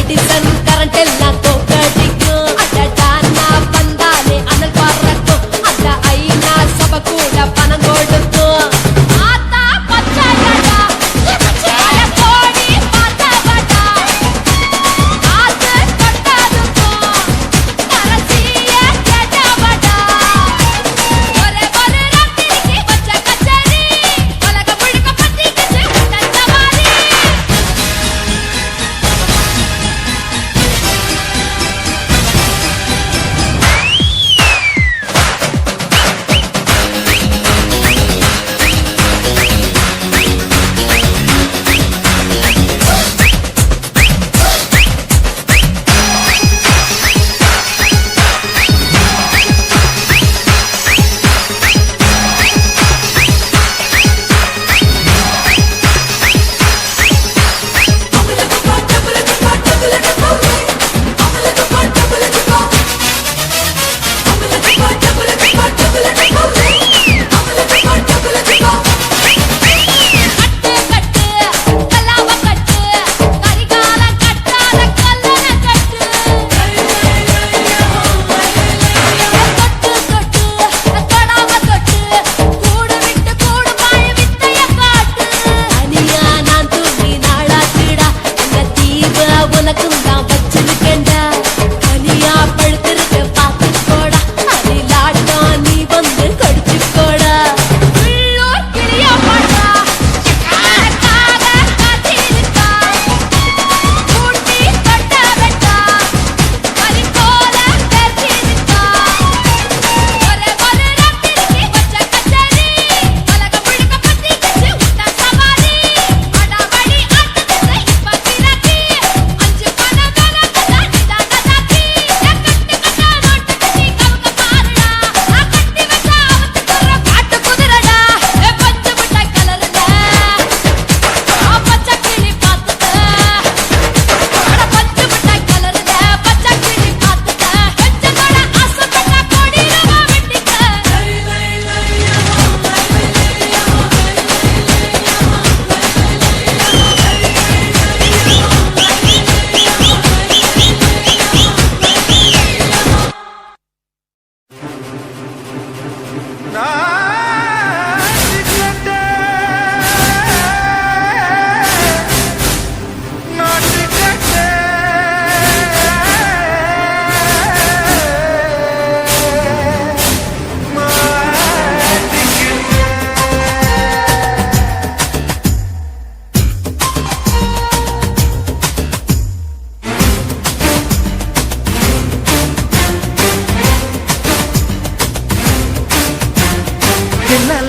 Edison current எல்லாம் தோக்கடிக்கும் அடடா நான் வந்தாலே அனல் பறக்கும் அந்த ஐநா சபை கூட பணம் கொடுக்கும் ஆத்தா பச்சையடா பச்சைய கோடி பார்த்தவடா ஆத்து கொட்டதுக்கும் கரசிய கேட்டவடா ஒரே ஒரு ராத்திரிக்கு வச்ச கச்சேரி உலக முழுக்க பத்திக்கிச்சு உட்டன் சவாரி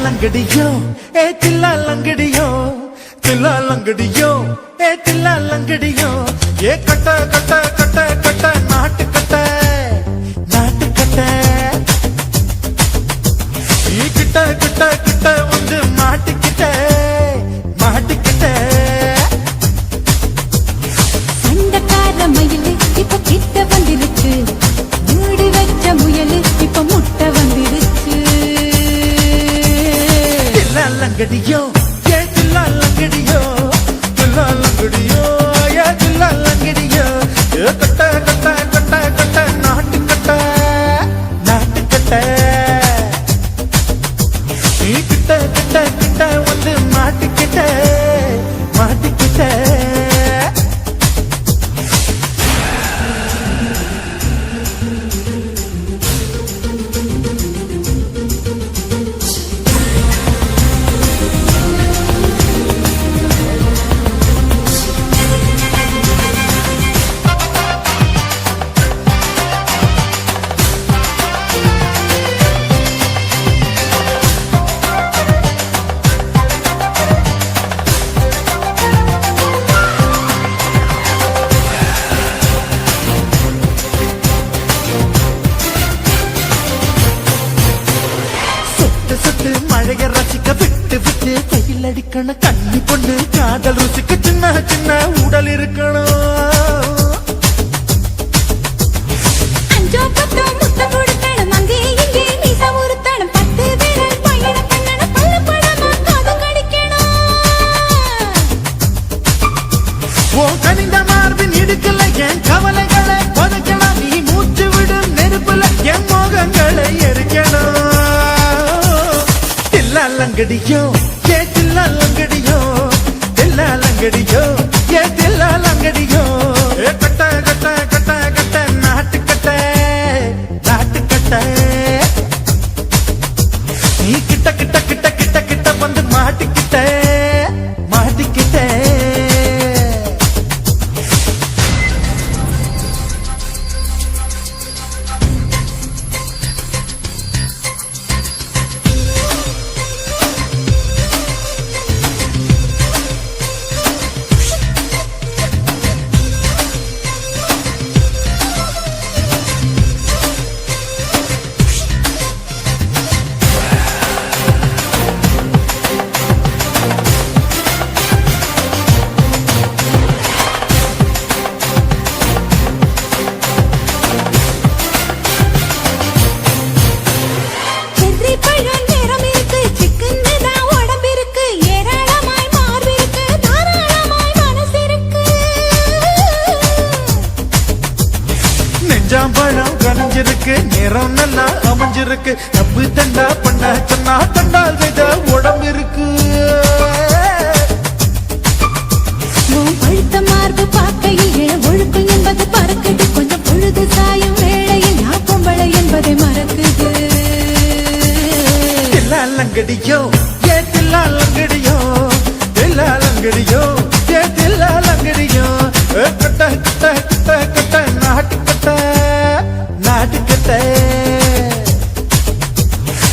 लंगड़ियो ए चिल्ला लंगड़ियो चिल्ला लंगड़ियो ए चिल्ला लंगड़ियो ये कट कट कट कट नाट कट ये किट किट किट வந்து மாட்டிக்கிட்ட மாட்டிக்கிட்ட சண்டக்கார மயிலு இப்ப கிட்ட வந்துருச்சு மூடி வச்ச முயலு இப்ப முட்டை வந்துருச்சு लंगड़ियो ये चिल्ला लंगड़ियो चिल्ला लंगड़ियो ये चिल्ला लंगड़ियो ये कट कट कट कट नाट कट ये किट किट किट வந்து மாட்டிக்கிட்ட மாட்டிக்கிட்ட மழைய ரசிக்க விட்டு விட்டு கையில் அடிக்கணும் கண்ணி பொண்ணு காதல் ருசிக்க சின்ன சின்ன உடல் இருக்கணும் ஓ கனிந்த மார்பின் இடுக்கல என் கவலைகளை புதைக்கணும் நீ மூச்சு விடும் நெருப்புல என் மோகங்களை எரிக்கணும் தில்லாலங்கடியோ ஏ தில்லாலங்கடியோ தில்லாலங்கடியோ ஏ தில்லாலங்கடியோ கட்ட கட்ட கட்ட கட்ட நாட்டுக்கட்ட நாட்டுக்கட்ட நீ கிட்ட கிட்ட கிட்ட கிட்ட கிட்ட வந்து மாட்டிக்கிட்ட மாட்டிக்கிட்ட செர்ரி பழம் நிறம் இருக்கு சிக்கன்னு தான் உடம்பிருக்கு ஏராளமாய் மார்பிருக்கு தாராளமாய் மனசிருக்கு நெஞ்சாம்பழம் கனிஞ்சிருக்கு நிறம் நல்லா அமைஞ்சிருக்கு தப்பு தண்டா பண்ண சொன்னா தண்டால் செய்த உடம்பு இருக்கு உன் பழுத்த மார்பு பார்க்கையில் இள ஒழுக்கம் என்பது பறக்குது கொஞ்சம் பொழுது சாயும் வேளையில் நான் பொம்பளை என்பதை மறக்குது தில்லாலங்கடியோ ஏ தில்லாலங்கடியோ தில்லாலங்கடியோ ஏ தில்லாலங்கடியோ கட்ட கட்ட கட்ட கட்ட நாட்டுக்கட்ட நாட்டுக்கட்ட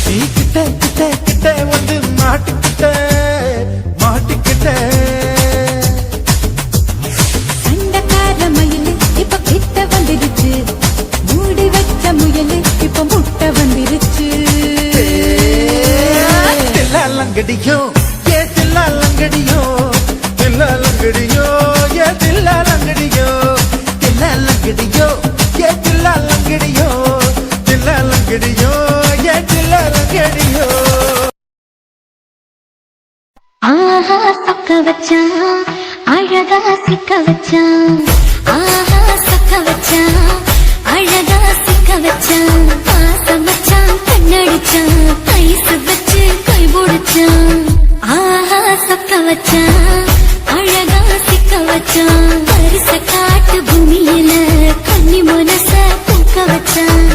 நீ கிட்ட கிட்ட கிட்ட வந்து மாட்டுக்கிட்ட மாட்டிக்கிட்ட சண்டக்கார மயில் இப்ப கிட்ட வந்துருச்சு மூடி வச்ச முயல் இப்ப முட்டை வந்துருச்சு தில்லாலங்கடியோ ஏ தில்லாலங்கடியோ தில்லாலங்கடியோ ஏ தில்லாலங்கடியோ தில்லாலங்கடியோ ஏ தில்லாலங்கடியோ தில்லாலங்கடியோ ஏ தில்லாலங்கடியோ ஆஹா சொக்க வச்சான் அழகா சிக்க வச்சான் ஆஹா சொக்க வச்சான் அழகா சிக்க வச்சான் பாசம் வச்சான் கண்ணடிச்சான் ஐஸ் வச்சு கை போடுச்சான் ஆஹா சொக்க வச்சான் அழகா சிக்க வச்சான் பரிச காட்டு பூமியில கன்னி மனச பூக்க வச்சான்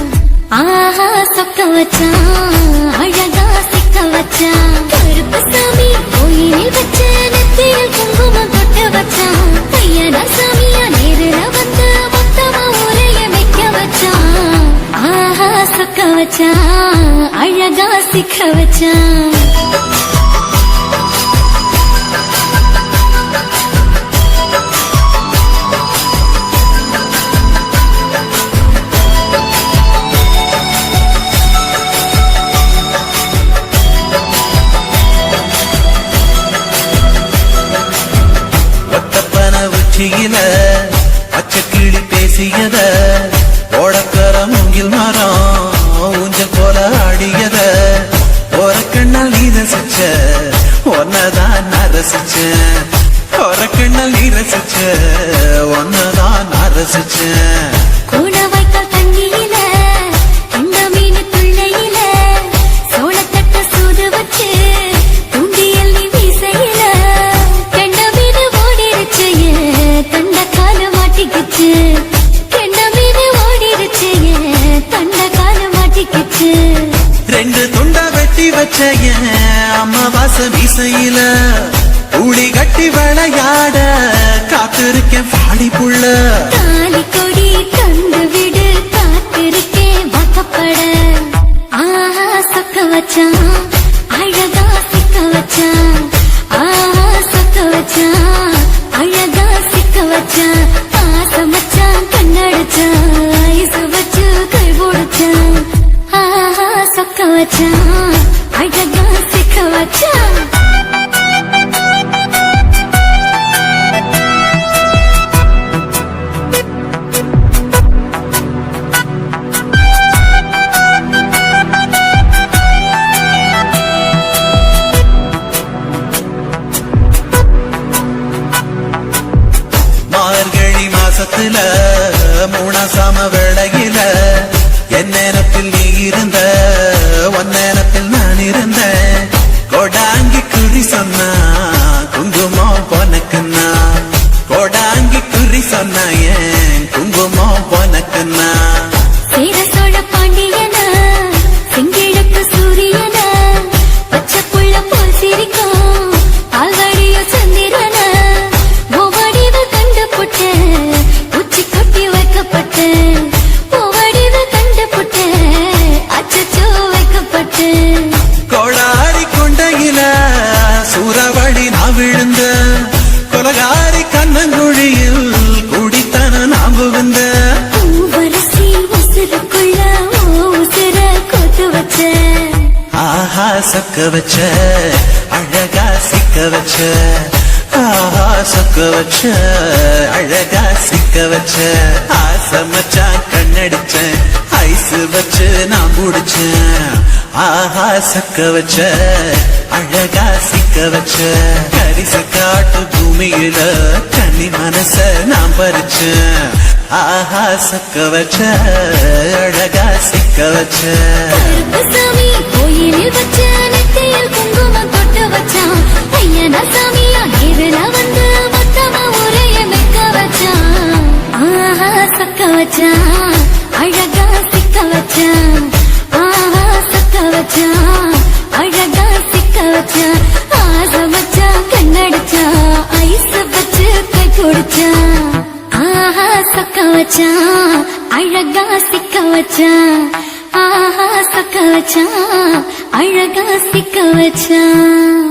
ஆஹா சொக்க வச்சான் அழகா சிக்க வச்சான் கருப்பு சாமி கோயிலில் வச்ச நெத்தியில் குங்குமம் தொட்டு வச்சான் கையடா சாமியா நேரில் வந்து மொத்தமா உரைய வைக்க வச்சான் ஆஹா சொக்க வச்சான் அழகா சிக்க வச்சான் ஒத்தப்பன உச்சியில பச்சைக்கிளி பேசியத ஓடக்கர மூங்கில் மரம் ஊஞ்சல் போல ஆடியத ஒரு கண்ணால் நீ ரசிச்ச ஒன்னதான் நான் ரசிச்சேன் ஒரு கண்ணால் நீ ரசிச்ச ஒன்னதான் நான் ரசிச்சேன் கூட வைக்கால் தண்ணியில இந்த மீன் துள்ளையில சோளத்தட்ட சூடு வச்சு தூண்டியல் நீ வீசையில கெண்ட மீன் ஓடிருச்சு தண்ட கால மாட்டிக்கிச்சு கெண்ட மீன் ஓடிருச்சு தண்ட கால மாட்டிக்கிச்சு ரெண்டு துண்டா வெட்டி வச்ச என் அம்மாவாச வீசையில ஊழி கட்டி விளையாட காத்திருக்கேன் பாடி புள்ள தாலி கொடி தந்து விடு காத்திருக்கேன் வாக்கப்பட ஆஹா சொக்க வச்சான் அழகா சிக்க வச்சான் ஆஹா சொக்க வச்சான் அழகா சிக்க வச்சான் பாசம் வச்சான் கண்ணடிச்சான் ஐஸ் வச்சு கை போடுச்சான் ஆஹா சொக்க வச்சான் அழகா சிக்க வச்சான் மார்கழி மாசத்துல மூணாசாம வேளையில என் நேரத்தில் நீ இருந்த உன் நேரத்தில் நான் இருந்தேன் கோடாங்கி குறி சொன்னா குங்குமம் பொனக்குன்னா கோடாங்கி குறி சொன்னா ஏன் குங்குமம் பொனக்குன்னா சேர சோழ பாண்டியன செங்கிழக்கு சூரியன பச்சை புள்ள போல் சிரிக்கும் ஆல்வடிய சந்திரன ஓவடிவு கண்டுபுட்டு உச்சி கொட்டி வைக்கப்பட்டு ஓவடிவு கண்டுபுட்டு அச்சச்சோ வைக்கப்பட்டு கோளாரி கொண்டையில சூறாவளி நான் விழுந்த கொலகாரி கண்ணங்குழியில் குடித்தன நாம் புகுந்த பூவரசி உசுருக்குள்ள உசுர கொத்து வச்ச ஆஹா சொக்க வச்ச அழகா சிக்க வச்ச ஆஹா சொக்க வச்ச அழகா சிக்க வச்ச ஆசை மச்சான் கண்ணடிச்சேன் ஐஸ் வச்சு நான் முடிச்சேன் ஆஹா சொக்க வச்ச அழகா சிக்க வச்ச கரிச காட்டு பூமியில கன்னி மனச நான் பறிச்சேன் ஆஹா சொக்க வச்ச அழகா சிக்க வச்ச சாமி கோயிலில் வச்ச நெத்தியில் குங்குமம் தொட்டு வச்சான் ஐயனா சாமியா நேரில் வந்து மொத்தமா உரைய வைக்க வச்சான் ஆஹா சக்க வச்சான் அழகா சிக்க வச்சான் ஆஹா சக்க வச்சான் அழகா சிக்க வச்சான் ஆசை வச்சான் கண்ணடிச்சான் ஐஸ் வச்சு கை பிடிச்சான் ஆஹா சக்க வச்சான் அழகா சிக்க வச்சான் ஆஹா சக்க வச்சான் அழகா சிக்க வச்சான்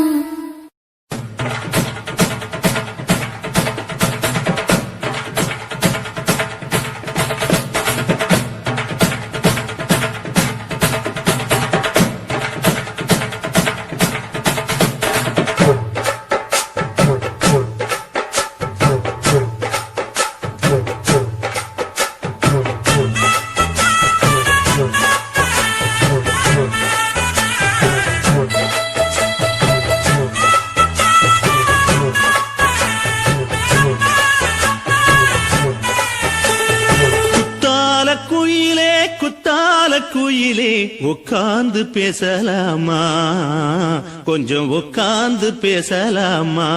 குயிலே உட்கார்ந்து பேசலாமா கொஞ்சம் உட்கார்ந்து பேசலாமா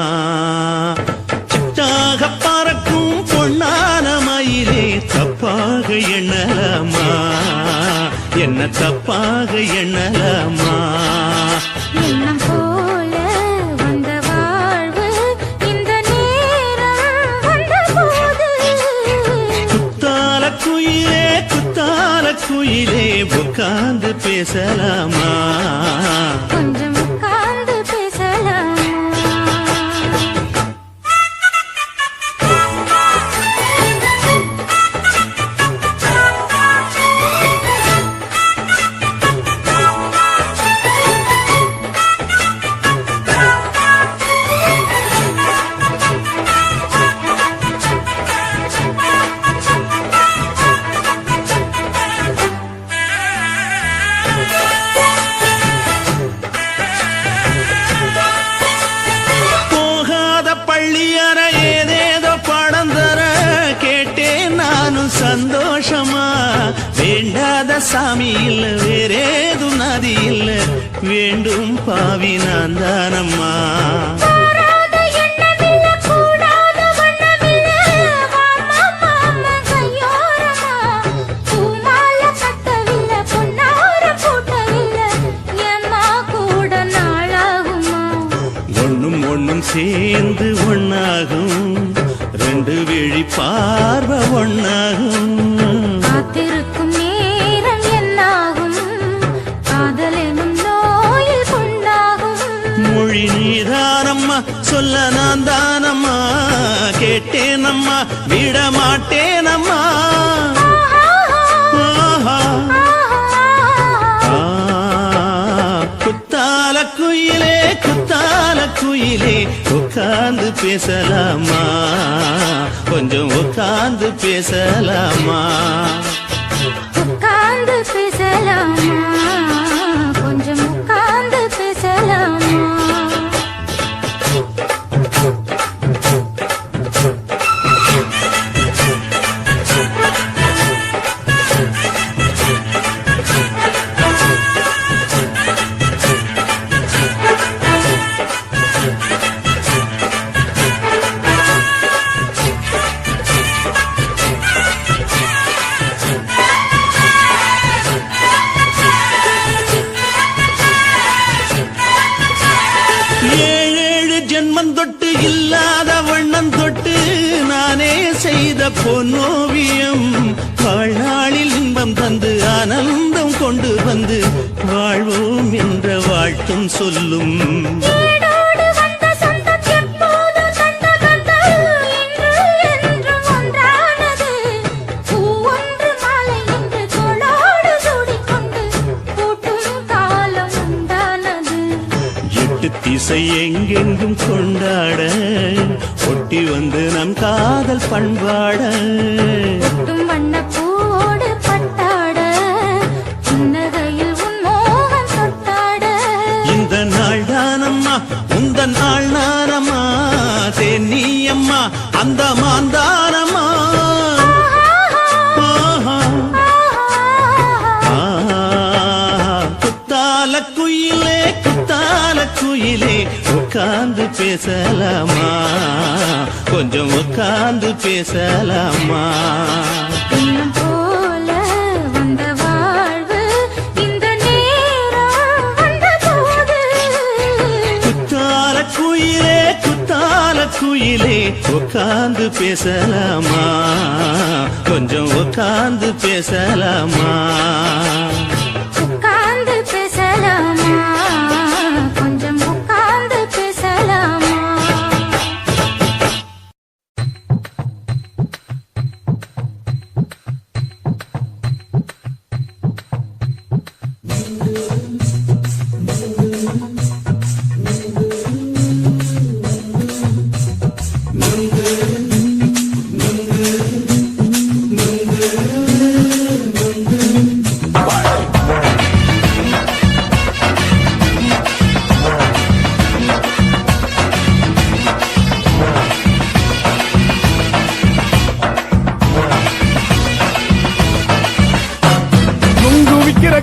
சிட்டாக பறக்கும் பொன்னான மயிலே தப்பாக எண்ணலாமா என்ன தப்பாக எண்ணலாமா எண்ணம் போல வந்த வாழ்வு இந்த நேரம் வந்தபோது குத்தால குயிலே உட்கார்ந்து பேசலாமா கொஞ்சம் உட்கார்ந்து பேசலாம் சந்தோஷமா வேண்டாத சாமி இல்ல வேறேதும் நதி இல்ல வேண்டும் பாவி நான் தானம்மா ஒண்ணும் சேர்ந்து ஒண்ணாகும் ரெண்டு விழி பார்வை ஒண்ணாகும் காத்திருக்கும் நேரம் என்னாகும் காதல் எனும் நோயில் கொண்டாகும் மொழி நீதானம்மா சொல்ல நான் தானம்மா கேட்டேனம்மா விட மாட்டேனம்மா குத்தால குயிலே உட்கார்ந்து பேசலாமா கொஞ்சம் உட்கார்ந்து பேசலாமா உட்கார்ந்து பேசலாமா கொஞ்சம் உட்கார்ந்து பேசலாமா செய்த பொன்னோவியம் வாழ்நாளில் இன்பம் தந்து ஆனந்தம் கொண்டு வந்து வாழ்வோம் என்ற வாழ்த்தும் சொல்லும். ஏடோடு வந்த சொந்தம் எப்போது தந்த பந்தம் இன்று என்றும் ஒன்றானது. பூவொன்று மாலை என்று தோளோடு சூடிக்கொண்டு கூட்டும் காலம் உண்டானது. எட்டு திசை எங்கெங்கும் கொண்டாட ஒட்டி வந்து நம் காதல் பண்பாட. ஒட்டும் வண்ணப்பூவோடு பட்டாட புன்னகையில் உன் மோகம் தொட்டாட. இந்த நாள் தானம்மா உந்த நாள் நானம்மா தேனி அம்மா அந்த மாந்தானம்மா. குத்தால குயிலே குத்தால குயிலே உட்கார்ந்து பேசலாமா கொஞ்சம் உட்கார்ந்து பேசலாமா. இன்னும் போல வந்த வாழ்வு இந்த நேரம் வந்தபோது. குத்தால குயிலே உட்கார்ந்து பேசலாமா கொஞ்சம் உட்கார்ந்து பேசலாமா. உட்கார்ந்து பேசலாமா கொஞ்சம் உட்கார்ந்து பேசலாமா.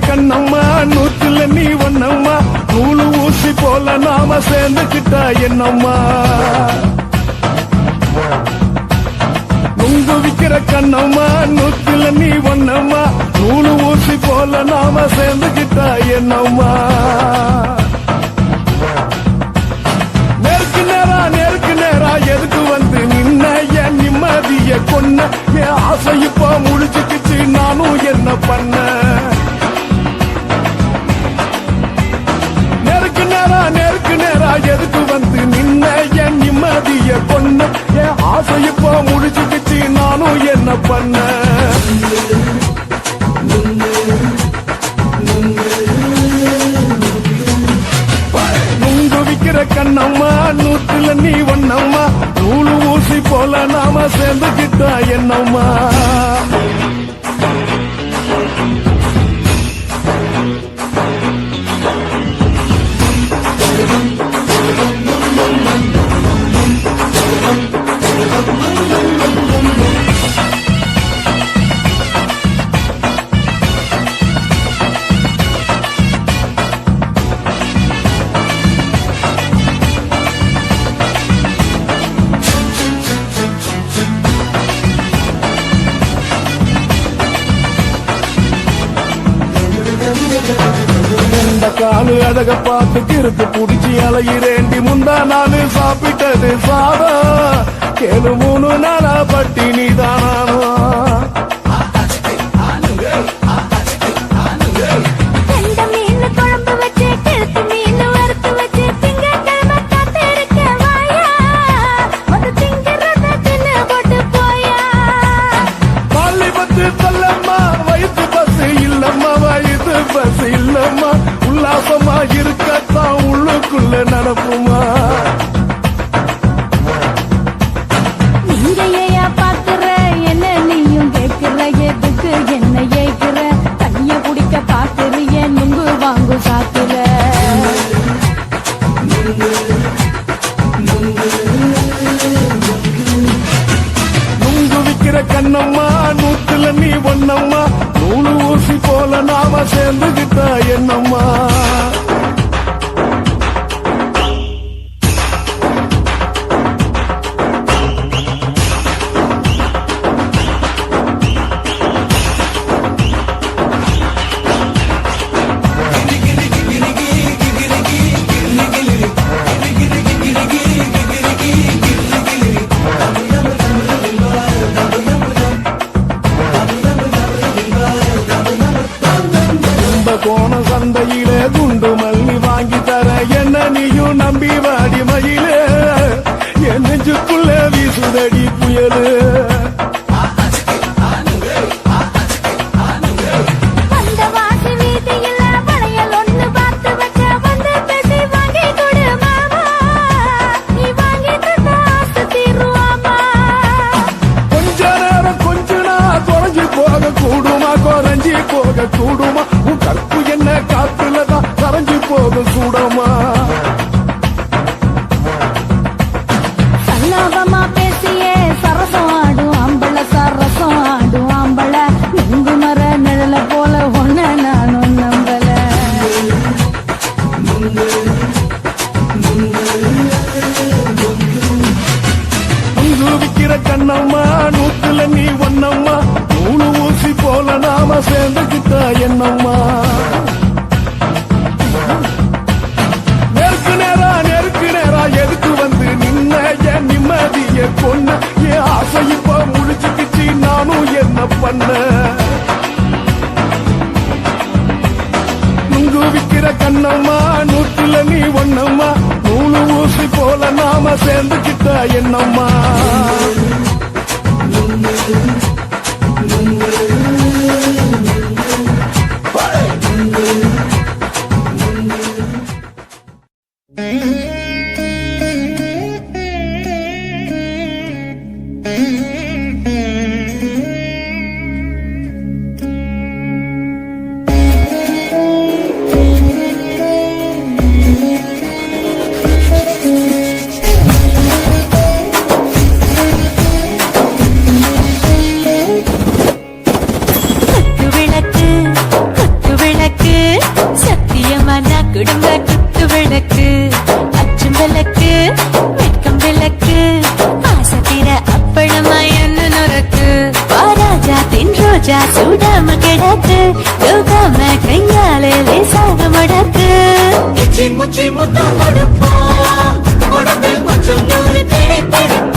கண்ணம்மா நூத்துல நீ ஒன்னம்மா நூலு ஊசி போல நாம சேர்ந்துக்கிட்டா என்னம்மா. நுங்கு விக்கிற கண்ணம்மா நூத்துல நீ ஒன்னம்மா நூலு ஊசி போல நாம சேர்ந்துக்கிட்டா என்னம்மா. நேருக்கு நேரா எதுக்கு வந்து நின்ன என் நிம்மதிய கொன்ன என் ஆசை இப்ப முடிச்சுக்கிச்சு நானும் என்ன பண்ண. நேருக்கு நேரா எதுக்கு வந்து நின்ன என் நிம்மதிய கொன்ன என் ஆசை இப்போ முடிச்சுக்கிச்சு நானும் என்ன பண்ண. நுங்கு விக்கிற கண்ணம்மா நூத்துல நீ ஒன்னம்மா நூலு ஊசி போல நாம சேர்ந்துக்கிட்டா என்னம்மா. காலு அழக பார்த்து கிறுக்கு புடிச்சு அலையிறேண்டி முந்தா நானு சாப்பிட்டது சாதம் கேளு 3 நாளா பட்டினி தானானோ. கெண்ட மீன் குழம்பு வச்சு கிழக்கு மீன் வறுத்து வச்சு திங்கட்கிழமை காத்திருக்க வாயா வந்து திங்கிறத தின்னு போட்டு போயா. பள்ளி பத்து சொல்லம்மா வயிற்று பசு இல்லம்மா வயிற்று பசு இல்லம்மா உல்லாசமா இருக்கத்தான் உள்ளுக்குள்ள நடப்புமா. நீங்க ஏயா பாக்குற என்ன நீயும் கேக்குற எதுக்கு என்ன ஏக்குற தண்ணிய குடிக்க பாக்குறிய நுங்கு வாங்கு சாக்குற. நுங்கு விக்கிற கண்ணம்மா நூத்துல நீ ஒன்னம்மா நூலு ஊசி போல நாம சேர்ந்துகிட்டா என்னம்மா. சுடுமா உன் கற்பு என்ன காத்துலதான் கரைஞ்சு போகும் சூடமா சல்லாபமா பேசியே சரசம் ஆடும் ஆம்பள சரசம் ஆடும் ஆம்பள நெங்கு மர நிழல போல ஒன்ன நானும் நம்பல அங்கு விக்கிற கண்ணம்மா நூத்துல நீ ஒன்னம்மா நூலு ஊசி போல நாம சேர்ந்துக்கிட்டா என்னம்மா நெருக்கு நேரா எதுக்கு வந்து நின்ன என் நிம்மதிய கொன்ன என் ஆசை இப்ப முடிச்சுக்கிச்சு நானும் என்ன பண்ண நுங்கு விக்கிற கண்ணம்மா நூற்றுல நீ ஒன்னம்மா நூலு ஊசி போல நாம சேர்ந்துக்கிட்டா என்னம்மா குத்து விளக்கு சத்தியமான குடும்ப குத்து விளக்கு அச்சும் விளக்கு வெட்கம் விளக்கு ஆசத்திர அப்பளமா என்ன நொறுக்கு வாராஜா தின் ரோஜா சூடாம கிடக்கு யோகாம கையாலே லேசாக முடக்கு முச்சி முத்தம் கொடுப்போம் உடம்பில் கொஞ்சம் நூறு தேவைப்படும்